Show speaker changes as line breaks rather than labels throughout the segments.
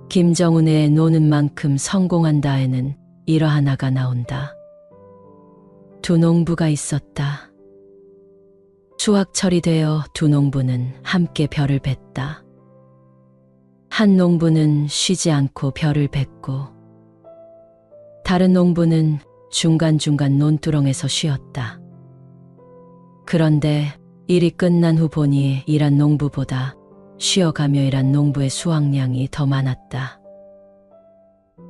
김정은의 노는 만큼 성공한다에는 일화하나가 나온다. 두 농부가 있었다. 수확철이 되어 두 농부는 함께 벼를 뱄다. 한 농부는 쉬지 않고 벼를 뱄고 다른 농부는 중간중간 논두렁에서 쉬었다. 그런데 일이 끝난 후 보니 일한 농부보다 쉬어가며 일한 농부의 수확량이 더 많았다.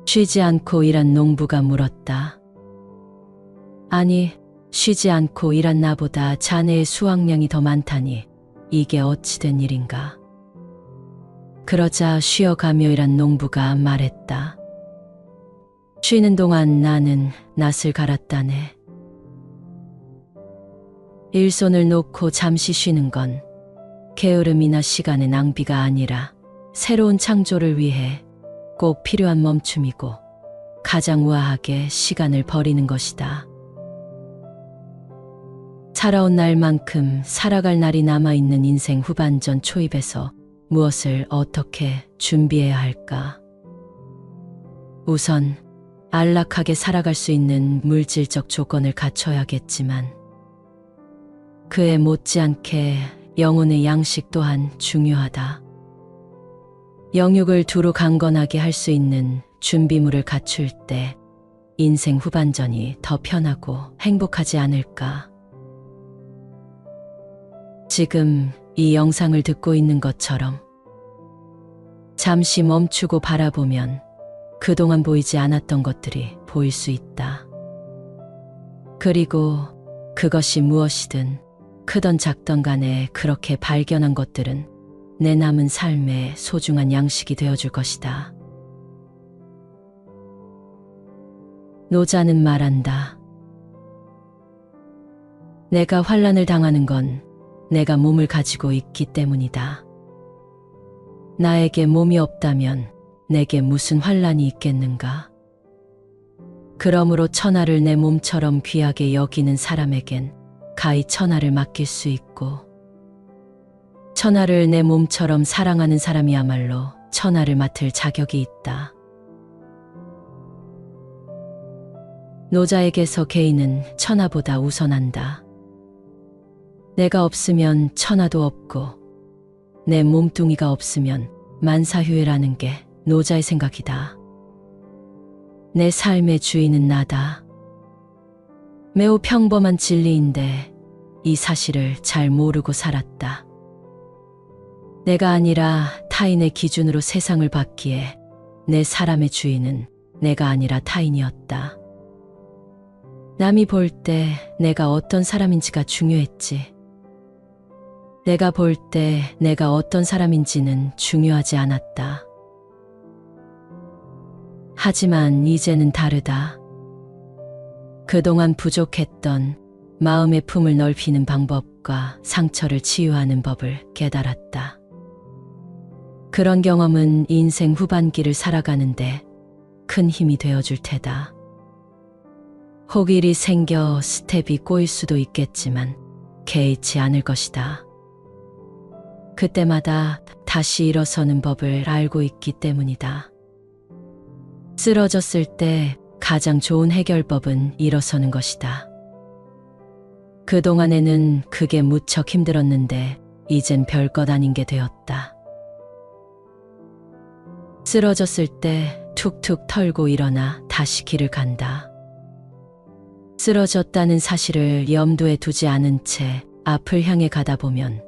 쉬지 않고 일한 농부가 물었다. 아니, 쉬지 않고 일한 나보다 자네의 수확량이 더 많다니 이게 어찌 된 일인가? 그러자 쉬어가며 일한 농부가 말했다. 쉬는 동안 나는 낫을 갈았다네. 일손을 놓고 잠시 쉬는 건 게으름이나 시간의 낭비가 아니라 새로운 창조를 위해 꼭 필요한 멈춤이고 가장 우아하게 시간을 버리는 것이다. 살아온 날만큼 살아갈 날이 남아있는 인생 후반전 초입에서 무엇을 어떻게 준비해야 할까? 우선 안락하게 살아갈 수 있는 물질적 조건을 갖춰야겠지만 그에 못지않게 영혼의 양식 또한 중요하다. 영육을 두루 강건하게 할 수 있는 준비물을 갖출 때 인생 후반전이 더 편하고 행복하지 않을까? 지금 이 영상을 듣고 있는 것처럼 잠시 멈추고 바라보면 그동안 보이지 않았던 것들이 보일 수 있다. 그리고 그것이 무엇이든 크던 작던 간에 그렇게 발견한 것들은 내 남은 삶의 소중한 양식이 되어줄 것이다. 노자는 말한다. 내가 환난을 당하는 건 내가 몸을 가지고 있기 때문이다. 나에게 몸이 없다면 내게 무슨 환난이 있겠는가? 그러므로 천하를 내 몸처럼 귀하게 여기는 사람에겐 가히 천하를 맡길 수 있고 천하를 내 몸처럼 사랑하는 사람이야말로 천하를 맡을 자격이 있다. 노자에게서 개인은 천하보다 우선한다. 내가 없으면 천하도 없고 내 몸뚱이가 없으면 만사휴회라는 게 노자의 생각이다. 내 삶의 주인은 나다. 매우 평범한 진리인데 이 사실을 잘 모르고 살았다. 내가 아니라 타인의 기준으로 세상을 봤기에 내 사람의 주인은 내가 아니라 타인이었다. 남이 볼 때 내가 어떤 사람인지가 중요했지. 내가 볼 때 내가 어떤 사람인지는 중요하지 않았다. 하지만 이제는 다르다. 그동안 부족했던 마음의 품을 넓히는 방법과 상처를 치유하는 법을 깨달았다. 그런 경험은 인생 후반기를 살아가는데 큰 힘이 되어줄 테다. 혹일이 생겨 스텝이 꼬일 수도 있겠지만 개의치 않을 것이다. 그때마다 다시 일어서는 법을 알고 있기 때문이다. 쓰러졌을 때 가장 좋은 해결법은 일어서는 것이다. 그동안에는 그게 무척 힘들었는데 이젠 별것 아닌 게 되었다. 쓰러졌을 때 툭툭 털고 일어나 다시 길을 간다. 쓰러졌다는 사실을 염두에 두지 않은 채 앞을 향해 가다 보면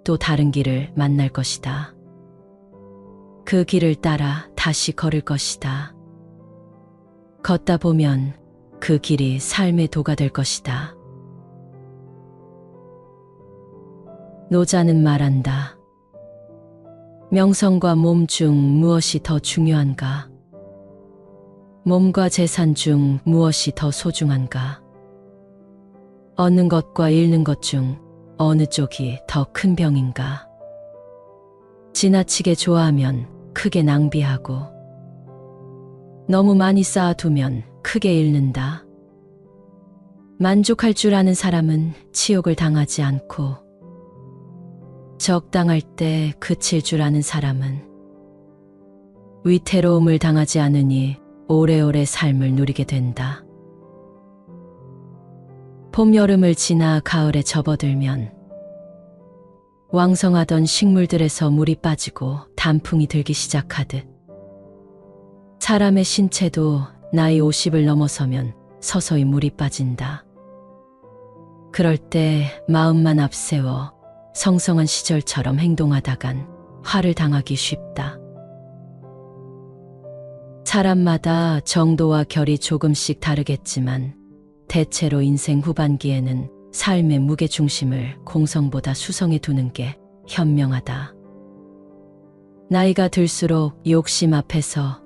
또 다른 길을 만날 것이다. 그 길을 따라 다시 걸을 것이다. 걷다 보면 그 길이 삶의 도가 될 것이다. 노자는 말한다. 명성과 몸 중 무엇이 더 중요한가? 몸과 재산 중 무엇이 더 소중한가? 얻는 것과 잃는 것 중 어느 쪽이 더 큰 병인가? 지나치게 좋아하면 크게 낭비하고 너무 많이 쌓아두면 크게 잃는다. 만족할 줄 아는 사람은 치욕을 당하지 않고 적당할 때 그칠 줄 아는 사람은 위태로움을 당하지 않으니 오래오래 삶을 누리게 된다. 봄, 여름을 지나 가을에 접어들면 왕성하던 식물들에서 물이 빠지고 단풍이 들기 시작하듯 사람의 신체도 나이 50을 넘어서면 서서히 물이 빠진다. 그럴 때 마음만 앞세워 성성한 시절처럼 행동하다간 화를 당하기 쉽다. 사람마다 정도와 결이 조금씩 다르겠지만 대체로 인생 후반기에는 삶의 무게중심을 공성보다 수성에 두는 게 현명하다. 나이가 들수록 욕심 앞에서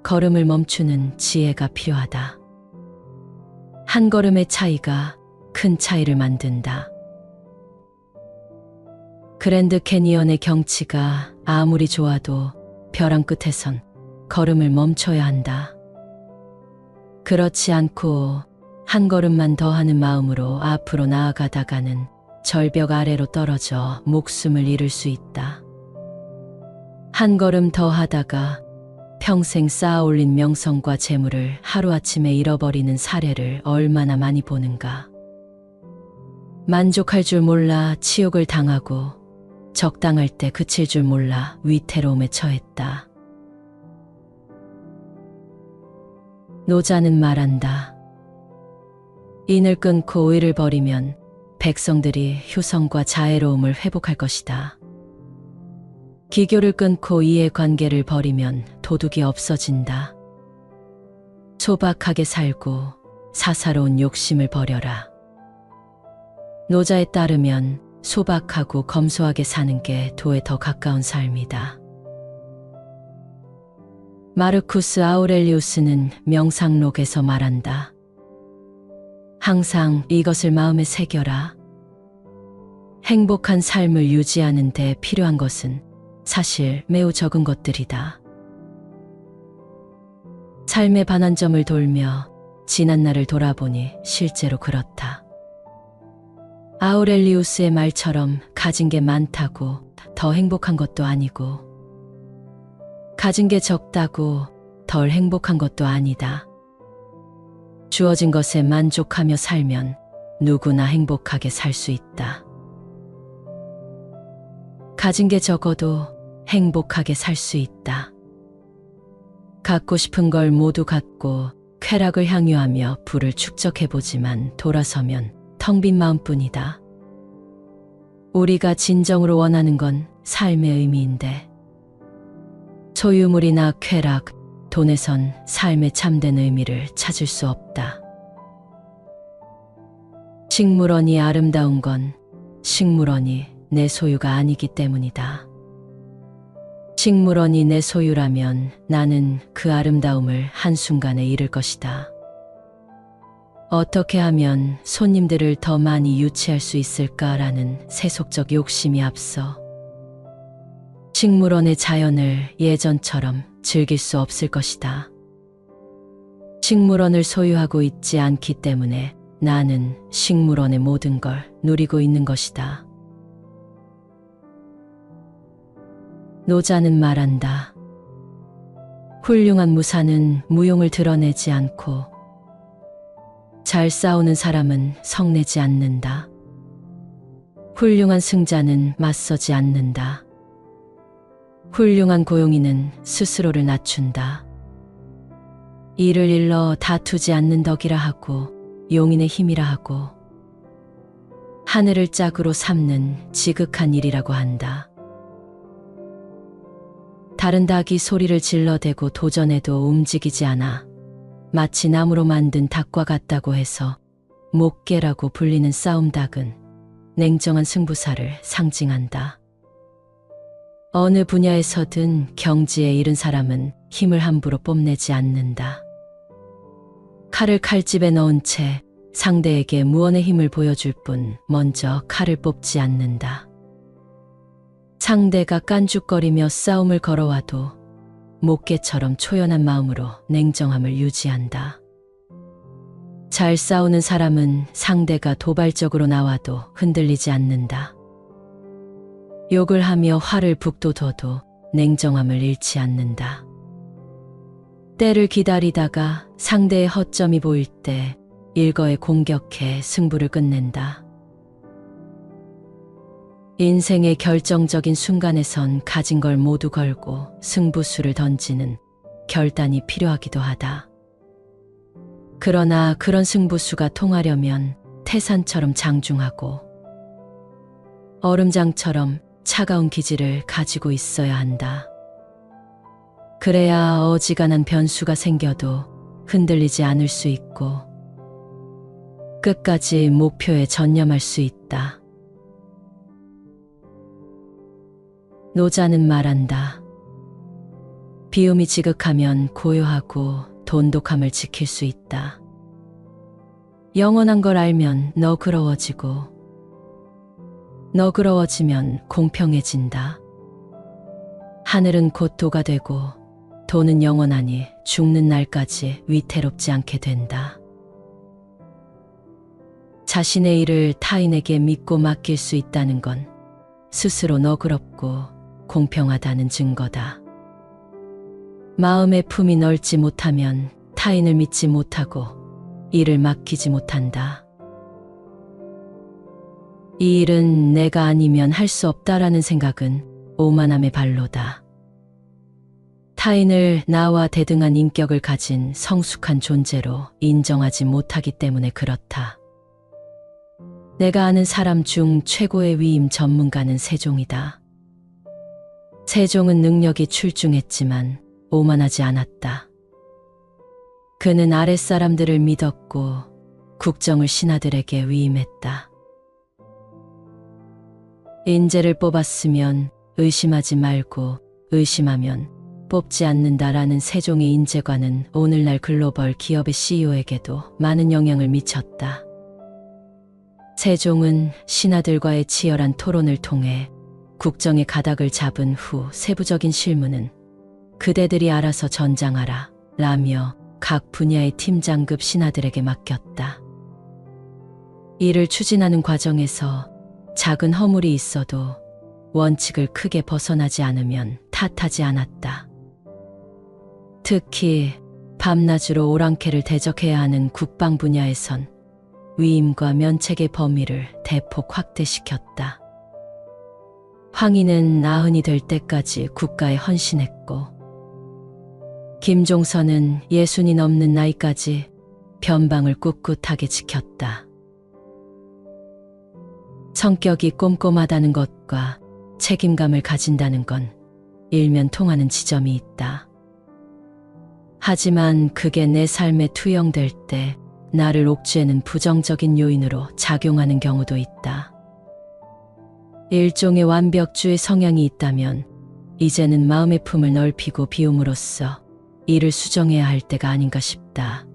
걸음을 멈추는 지혜가 필요하다. 한 걸음의 차이가 큰 차이를 만든다. 그랜드 캐니언의 경치가 아무리 좋아도 벼랑 끝에선 걸음을 멈춰야 한다. 그렇지 않고 한 걸음만 더 하는 마음으로 앞으로 나아가다가는 절벽 아래로 떨어져 목숨을 잃을 수 있다. 한 걸음 더 하다가 평생 쌓아올린 명성과 재물을 하루아침에 잃어버리는 사례를 얼마나 많이 보는가. 만족할 줄 몰라 치욕을 당하고 적당할 때 그칠 줄 몰라 위태로움에 처했다. 노자는 말한다. 인을 끊고 의를 버리면 백성들이 휴성과 자애로움을 회복할 것이다. 기교를 끊고 이해관계를 버리면 도둑이 없어진다. 소박하게 살고 사사로운 욕심을 버려라. 노자에 따르면 소박하고 검소하게 사는 게 도에 더 가까운 삶이다. 마르쿠스 아우렐리우스는 명상록에서 말한다. 항상 이것을 마음에 새겨라. 행복한 삶을 유지하는 데 필요한 것은 사실 매우 적은 것들이다. 삶의 반환점을 돌며 지난 날을 돌아보니 실제로 그렇다. 아우렐리우스의 말처럼 가진 게 많다고 더 행복한 것도 아니고 가진 게 적다고 덜 행복한 것도 아니다. 주어진 것에 만족하며 살면 누구나 행복하게 살 수 있다. 가진 게 적어도 행복하게 살 수 있다. 갖고 싶은 걸 모두 갖고 쾌락을 향유하며 부를 축적해보지만 돌아서면 텅 빈 마음뿐이다. 우리가 진정으로 원하는 건 삶의 의미인데 소유물이나 쾌락, 돈에선 삶의 참된 의미를 찾을 수 없다. 식물원이 아름다운 건 식물원이 내 소유가 아니기 때문이다. 식물원이 내 소유라면 나는 그 아름다움을 한순간에 잃을 것이다. 어떻게 하면 손님들을 더 많이 유치할 수 있을까라는 세속적 욕심이 앞서 식물원의 자연을 예전처럼 즐길 수 없을 것이다. 식물원을 소유하고 있지 않기 때문에 나는 식물원의 모든 걸 누리고 있는 것이다. 노자는 말한다. 훌륭한 무사는 무용을 드러내지 않고 잘 싸우는 사람은 성내지 않는다. 훌륭한 승자는 맞서지 않는다. 훌륭한 고용이는 스스로를 낮춘다. 이를 일러 다투지 않는 덕이라 하고 용인의 힘이라 하고 하늘을 짝으로 삼는 지극한 일이라고 한다. 다른 닭이 소리를 질러대고 도전해도 움직이지 않아 마치 나무로 만든 닭과 같다고 해서 목계라고 불리는 싸움닭은 냉정한 승부사를 상징한다. 어느 분야에서든 경지에 이른 사람은 힘을 함부로 뽐내지 않는다. 칼을 칼집에 넣은 채 상대에게 무언의 힘을 보여줄 뿐 먼저 칼을 뽑지 않는다. 상대가 깐죽거리며 싸움을 걸어와도 목계처럼 초연한 마음으로 냉정함을 유지한다. 잘 싸우는 사람은 상대가 도발적으로 나와도 흔들리지 않는다. 욕을 하며 화를 북돋워도 냉정함을 잃지 않는다. 때를 기다리다가 상대의 허점이 보일 때 일거에 공격해 승부를 끝낸다. 인생의 결정적인 순간에선 가진 걸 모두 걸고 승부수를 던지는 결단이 필요하기도 하다. 그러나 그런 승부수가 통하려면 태산처럼 장중하고 얼음장처럼 차가운 기질을 가지고 있어야 한다. 그래야 어지간한 변수가 생겨도 흔들리지 않을 수 있고 끝까지 목표에 전념할 수 있다. 노자는 말한다. 비움이 지극하면 고요하고 돈독함을 지킬 수 있다. 영원한 걸 알면 너그러워지고 너그러워지면 공평해진다. 하늘은 곧 도가 되고 도는 영원하니 죽는 날까지 위태롭지 않게 된다. 자신의 일을 타인에게 믿고 맡길 수 있다는 건 스스로 너그럽고 공평하다는 증거다. 마음의 품이 넓지 못하면 타인을 믿지 못하고 일을 맡기지 못한다. 이 일은 내가 아니면 할 수 없다라는 생각은 오만함의 발로다. 타인을 나와 대등한 인격을 가진 성숙한 존재로 인정하지 못하기 때문에 그렇다. 내가 아는 사람 중 최고의 위임 전문가는 세종이다. 세종은 능력이 출중했지만 오만하지 않았다. 그는 아랫사람들을 믿었고 국정을 신하들에게 위임했다. 인재를 뽑았으면 의심하지 말고 의심하면 뽑지 않는다라는 세종의 인재관은 오늘날 글로벌 기업의 CEO에게도 많은 영향을 미쳤다. 세종은 신하들과의 치열한 토론을 통해 국정의 가닥을 잡은 후 세부적인 실무는 그대들이 알아서 전장하라 라며 각 분야의 팀장급 신하들에게 맡겼다. 이를 추진하는 과정에서 작은 허물이 있어도 원칙을 크게 벗어나지 않으면 탓하지 않았다. 특히 밤낮으로 오랑캐를 대적해야 하는 국방 분야에선 위임과 면책의 범위를 대폭 확대시켰다. 황희는 나흔이 될 때까지 국가에 헌신했고 김종선은 60이 넘는 나이까지 변방을 꿋꿋하게 지켰다. 성격이 꼼꼼하다는 것과 책임감을 가진다는 건 일면 통하는 지점이 있다. 하지만 그게 내 삶에 투영될 때 나를 옥죄는 부정적인 요인으로 작용하는 경우도 있다. 일종의 완벽주의 성향이 있다면 이제는 마음의 품을 넓히고 비움으로써 이를 수정해야 할 때가 아닌가 싶다.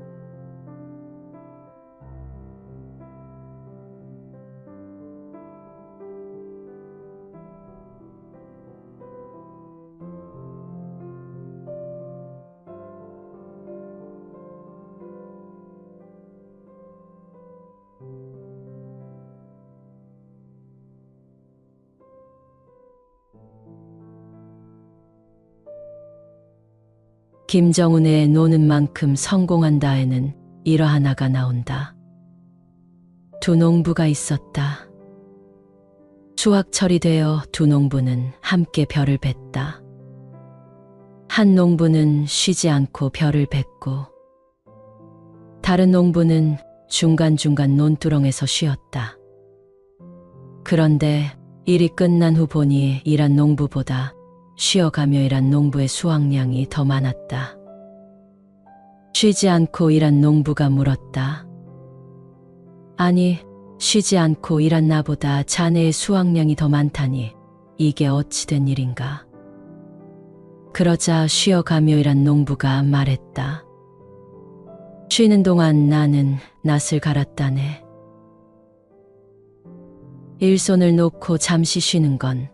김정은의 노는 만큼 성공한다에는 이러하나가 나온다. 두 농부가 있었다. 수확철이 되어 두 농부는 함께 벼를 뱄다. 한 농부는 쉬지 않고 벼를 뱄고 다른 농부는 중간중간 논두렁에서 쉬었다. 그런데 일이 끝난 후 보니 일한 농부보다 쉬어가며 일한 농부의 수확량이 더 많았다. 쉬지 않고 일한 농부가 물었다. 아니, 쉬지 않고 일한 나보다 자네의 수확량이 더 많다니 이게 어찌 된 일인가? 그러자 쉬어가며 일한 농부가 말했다. 쉬는 동안 나는 낫을 갈았다네. 일손을 놓고 잠시 쉬는 건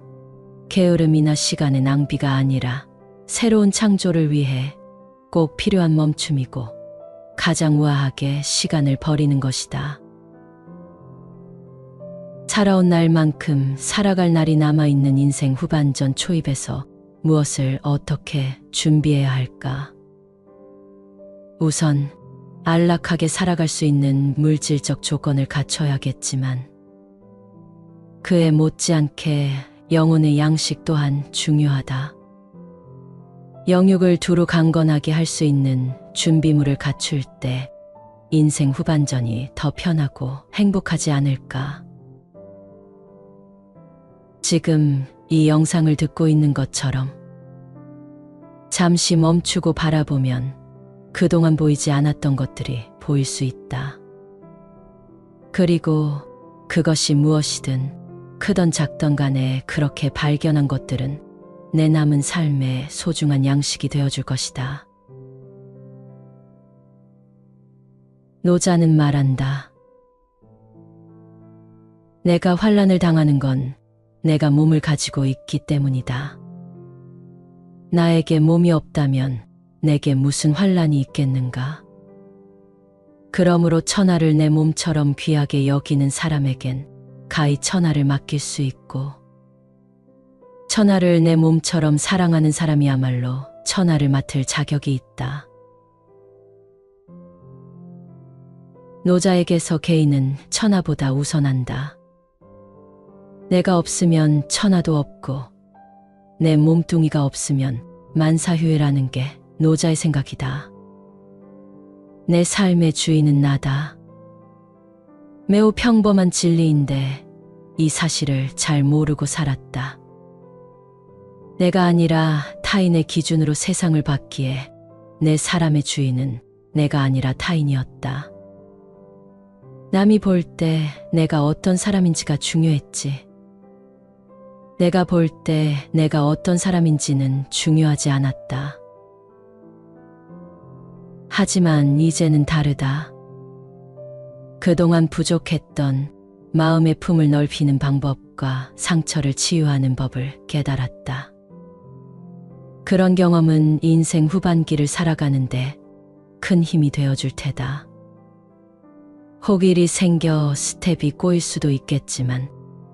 게으름이나 시간의 낭비가 아니라 새로운 창조를 위해 꼭 필요한 멈춤이고 가장 우아하게 시간을 버리는 것이다. 살아온 날만큼 살아갈 날이 남아있는 인생 후반전 초입에서 무엇을 어떻게 준비해야 할까? 우선 안락하게 살아갈 수 있는 물질적 조건을 갖춰야겠지만 그에 못지않게 영혼의 양식 또한 중요하다. 영육을 두루 강건하게 할 수 있는 준비물을 갖출 때 인생 후반전이 더 편하고 행복하지 않을까? 지금 이 영상을 듣고 있는 것처럼 잠시 멈추고 바라보면 그동안 보이지 않았던 것들이 보일 수 있다. 그리고 그것이 무엇이든 크던 작던 간에 그렇게 발견한 것들은 내 남은 삶의 소중한 양식이 되어줄 것이다. 노자는 말한다. 내가 환난을 당하는 건 내가 몸을 가지고 있기 때문이다. 나에게 몸이 없다면 내게 무슨 환난이 있겠는가? 그러므로 천하를 내 몸처럼 귀하게 여기는 사람에겐 가히 천하를 맡길 수 있고 천하를 내 몸처럼 사랑하는 사람이야말로 천하를 맡을 자격이 있다. 노자에게서 개인은 천하보다 우선한다. 내가 없으면 천하도 없고 내 몸뚱이가 없으면 만사휴회라는 게 노자의 생각이다. 내 삶의 주인은 나다. 매우 평범한 진리인데 이 사실을 잘 모르고 살았다. 내가 아니라 타인의 기준으로 세상을 봤기에 내 사람의 주인은 내가 아니라 타인이었다. 남이 볼 때 내가 어떤 사람인지가 중요했지. 내가 볼 때 내가 어떤 사람인지는 중요하지 않았다. 하지만 이제는 다르다. 그동안 부족했던 마음의 품을 넓히는 방법과 상처를 치유하는 법을 깨달았다. 그런 경험은 인생 후반기를 살아가는데 큰 힘이 되어줄 테다. 혹일이 생겨 스텝이 꼬일 수도 있겠지만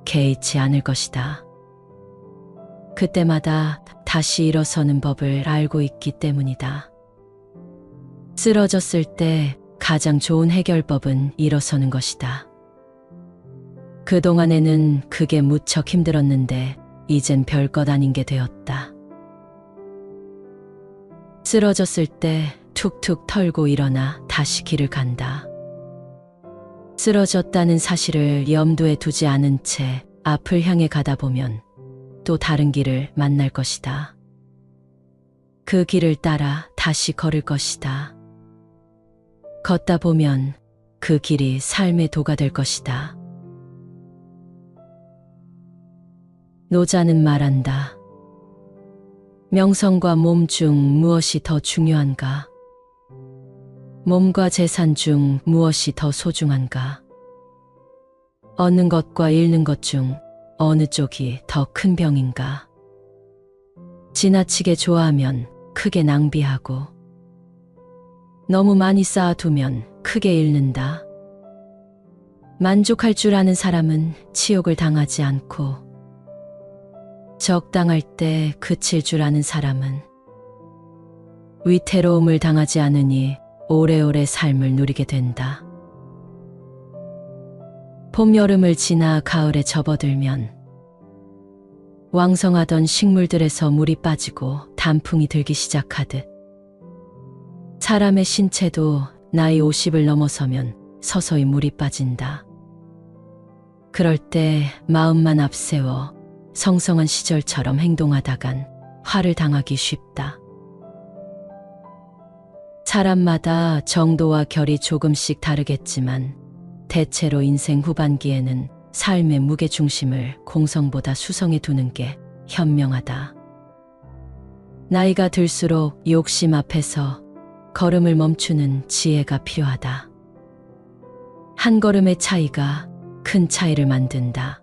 개의치 않을 것이다. 그때마다 다시 일어서는 법을 알고 있기 때문이다. 쓰러졌을 때 가장 좋은 해결법은 일어서는 것이다. 그동안에는 그게 무척 힘들었는데 이젠 별것 아닌 게 되었다. 쓰러졌을 때 툭툭 털고 일어나 다시 길을 간다. 쓰러졌다는 사실을 염두에 두지 않은 채 앞을 향해 가다 보면 또 다른 길을 만날 것이다. 그 길을 따라 다시 걸을 것이다. 걷다 보면 그 길이 삶의 도가 될 것이다. 노자는 말한다. 명성과 몸 중 무엇이 더 중요한가? 몸과 재산 중 무엇이 더 소중한가? 얻는 것과 잃는 것 중 어느 쪽이 더 큰 병인가? 지나치게 좋아하면 크게 낭비하고 너무 많이 쌓아두면 크게 잃는다. 만족할 줄 아는 사람은 치욕을 당하지 않고 적당할 때 그칠 줄 아는 사람은 위태로움을 당하지 않으니 오래오래 삶을 누리게 된다. 봄, 여름을 지나 가을에 접어들면 왕성하던 식물들에서 물이 빠지고 단풍이 들기 시작하듯 사람의 신체도 나이 50을 넘어서면 서서히 물이 빠진다. 그럴 때 마음만 앞세워 성성한 시절처럼 행동하다간 화를 당하기 쉽다. 사람마다 정도와 결이 조금씩 다르겠지만 대체로 인생 후반기에는 삶의 무게중심을 공성보다 수성에 두는 게 현명하다. 나이가 들수록 욕심 앞에서 걸음을 멈추는 지혜가 필요하다. 한 걸음의 차이가 큰 차이를 만든다.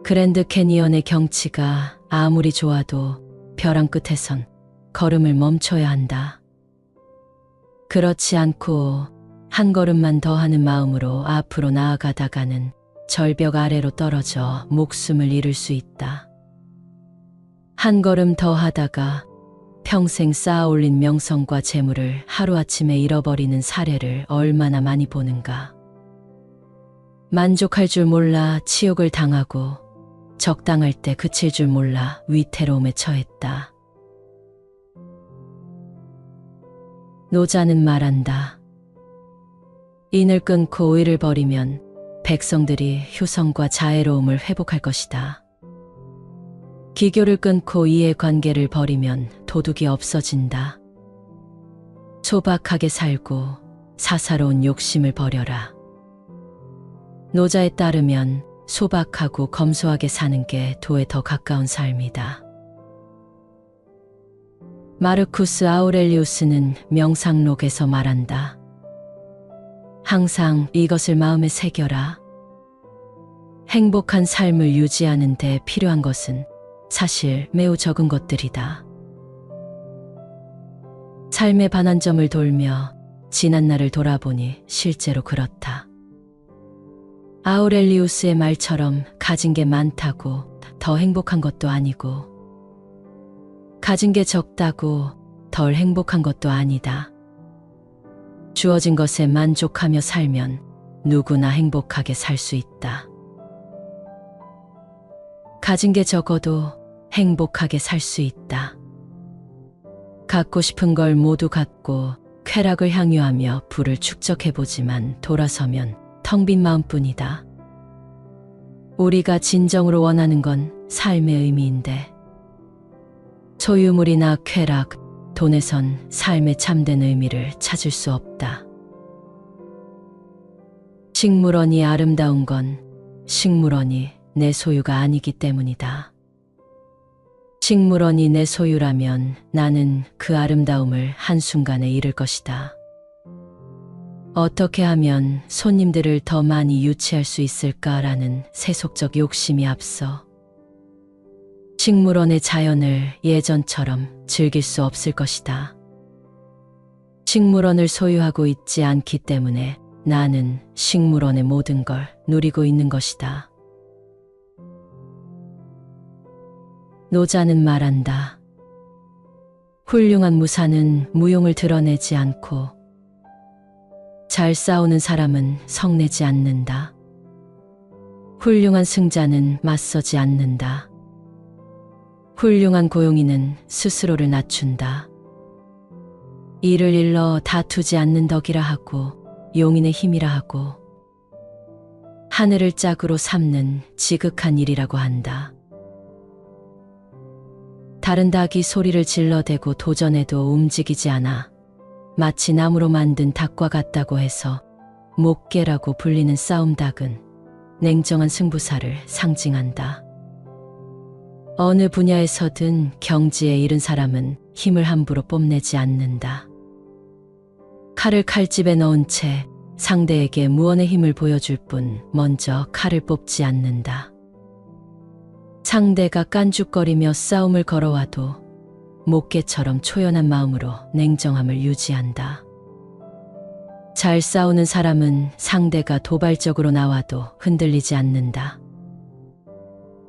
그랜드 캐니언의 경치가 아무리 좋아도 벼랑 끝에선 걸음을 멈춰야 한다. 그렇지 않고 한 걸음만 더 하는 마음으로 앞으로 나아가다가는 절벽 아래로 떨어져 목숨을 잃을 수 있다. 한 걸음 더 하다가 평생 쌓아 올린 명성과 재물을 하루아침에 잃어버리는 사례를 얼마나 많이 보는가. 만족할 줄 몰라 치욕을 당하고 적당할 때 그칠 줄 몰라 위태로움에 처했다. 노자는 말한다. 인을 끊고 의를 버리면 백성들이 효성과 자애로움을 회복할 것이다. 기교를 끊고 이해관계를 버리면 도둑이 없어진다. 소박하게 살고 사사로운 욕심을 버려라. 노자에 따르면 소박하고 검소하게 사는 게 도에 더 가까운 삶이다. 마르쿠스 아우렐리우스는 명상록에서 말한다. 항상 이것을 마음에 새겨라. 행복한 삶을 유지하는 데 필요한 것은 사실 매우 적은 것들이다. 삶의 반환점을 돌며 지난 날을 돌아보니 실제로 그렇다. 아우렐리우스의 말처럼 가진 게 많다고 더 행복한 것도 아니고, 가진 게 적다고 덜 행복한 것도 아니다. 주어진 것에 만족하며 살면 누구나 행복하게 살 수 있다. 가진 게 적어도 행복하게 살 수 있다. 갖고 싶은 걸 모두 갖고 쾌락을 향유하며 부를 축적해보지만 돌아서면 텅 빈 마음뿐이다. 우리가 진정으로 원하는 건 삶의 의미인데, 소유물이나 쾌락, 돈에선 삶의 참된 의미를 찾을 수 없다. 식물원이 아름다운 건 식물원이 내 소유가 아니기 때문이다. 식물원이 내 소유라면 나는 그 아름다움을 한순간에 잃을 것이다. 어떻게 하면 손님들을 더 많이 유치할 수 있을까라는 세속적 욕심이 앞서 식물원의 자연을 예전처럼 즐길 수 없을 것이다. 식물원을 소유하고 있지 않기 때문에 나는 식물원의 모든 걸 누리고 있는 것이다. 노자는 말한다. 훌륭한 무사는 무용을 드러내지 않고 잘 싸우는 사람은 성내지 않는다. 훌륭한 승자는 맞서지 않는다. 훌륭한 고용이는 스스로를 낮춘다. 이를 일러 다투지 않는 덕이라 하고 용인의 힘이라 하고 하늘을 짝으로 삼는 지극한 일이라고 한다. 다른 닭이 소리를 질러대고 도전해도 움직이지 않아 마치 나무로 만든 닭과 같다고 해서 목계라고 불리는 싸움닭은 냉정한 승부사를 상징한다. 어느 분야에서든 경지에 이른 사람은 힘을 함부로 뽐내지 않는다. 칼을 칼집에 넣은 채 상대에게 무언의 힘을 보여줄 뿐 먼저 칼을 뽑지 않는다. 상대가 깐죽거리며 싸움을 걸어와도 목계처럼 초연한 마음으로 냉정함을 유지한다. 잘 싸우는 사람은 상대가 도발적으로 나와도 흔들리지 않는다.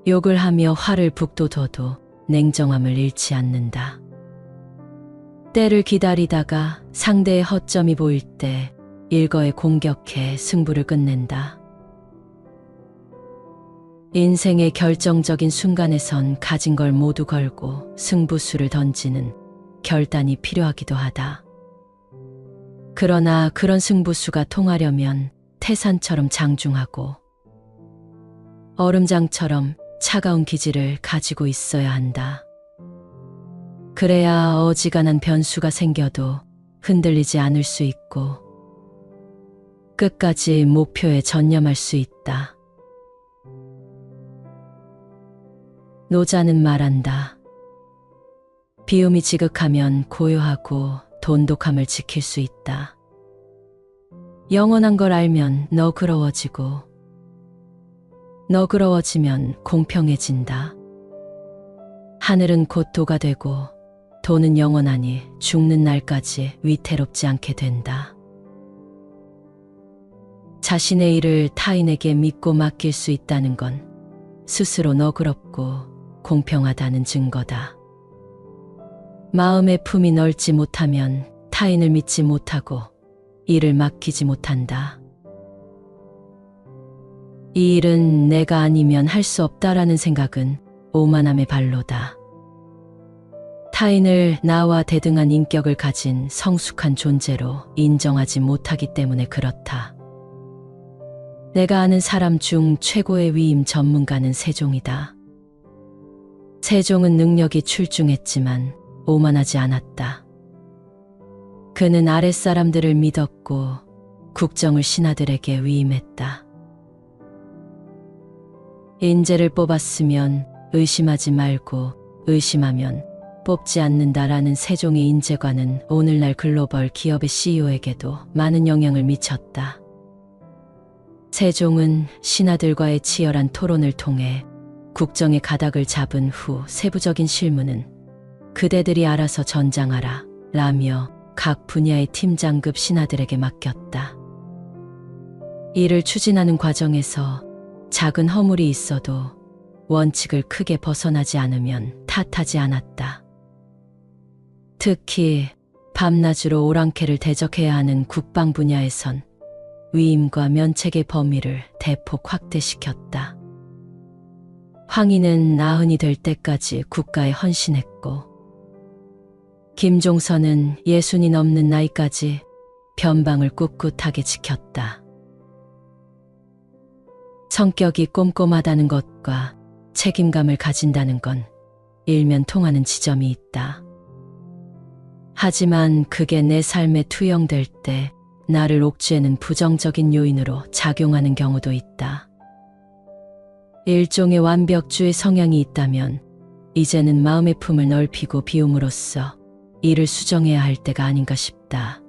욕을 하며 화를 북돋워도 냉정함을 잃지 않는다. 때를 기다리다가 상대의 허점이 보일 때 일거에 공격해 승부를 끝낸다. 인생의 결정적인 순간에선 가진 걸 모두 걸고 승부수를 던지는 결단이 필요하기도 하다. 그러나 그런 승부수가 통하려면 태산처럼 장중하고 얼음장처럼 차가운 기질을 가지고 있어야 한다. 그래야 어지간한 변수가 생겨도 흔들리지 않을 수 있고 끝까지 목표에 전념할 수 있다. 노자는 말한다. 비움이 지극하면 고요하고 돈독함을 지킬 수 있다. 영원한 걸 알면 너그러워지고 너그러워지면 공평해진다. 하늘은 곧 도가 되고 돈은 영원하니 죽는 날까지 위태롭지 않게 된다. 자신의 일을 타인에게 믿고 맡길 수 있다는 건 스스로 너그럽고 공평하다는 증거다. 마음의 품이 넓지 못하면 타인을 믿지 못하고 일을 맡기지 못한다. 이 일은 내가 아니면 할 수 없다라는 생각은 오만함의 발로다. 타인을 나와 대등한 인격을 가진 성숙한 존재로 인정하지 못하기 때문에 그렇다. 내가 아는 사람 중 최고의 위임 전문가는 세종이다. 세종은 능력이 출중했지만 오만하지 않았다. 그는 아랫사람들을 믿었고 국정을 신하들에게 위임했다. 인재를 뽑았으면 의심하지 말고 의심하면 뽑지 않는다라는 세종의 인재관은 오늘날 글로벌 기업의 CEO에게도 많은 영향을 미쳤다. 세종은 신하들과의 치열한 토론을 통해 국정의 가닥을 잡은 후 세부적인 실무는 그대들이 알아서 전장하라 라며 각 분야의 팀장급 신하들에게 맡겼다. 이를 추진하는 과정에서 작은 허물이 있어도 원칙을 크게 벗어나지 않으면 탓하지 않았다. 특히 밤낮으로 오랑캐를 대적해야 하는 국방 분야에선 위임과 면책의 범위를 대폭 확대시켰다. 황희는 나흔이 될 때까지 국가에 헌신했고 김종선은 60이 넘는 나이까지 변방을 꿋꿋하게 지켰다. 성격이 꼼꼼하다는 것과 책임감을 가진다는 건 일면 통하는 지점이 있다. 하지만 그게 내 삶에 투영될 때 나를 옥죄는 부정적인 요인으로 작용하는 경우도 있다. 일종의 완벽주의 성향이 있다면 이제는 마음의 품을 넓히고 비움으로써 이를 수정해야 할 때가 아닌가 싶다.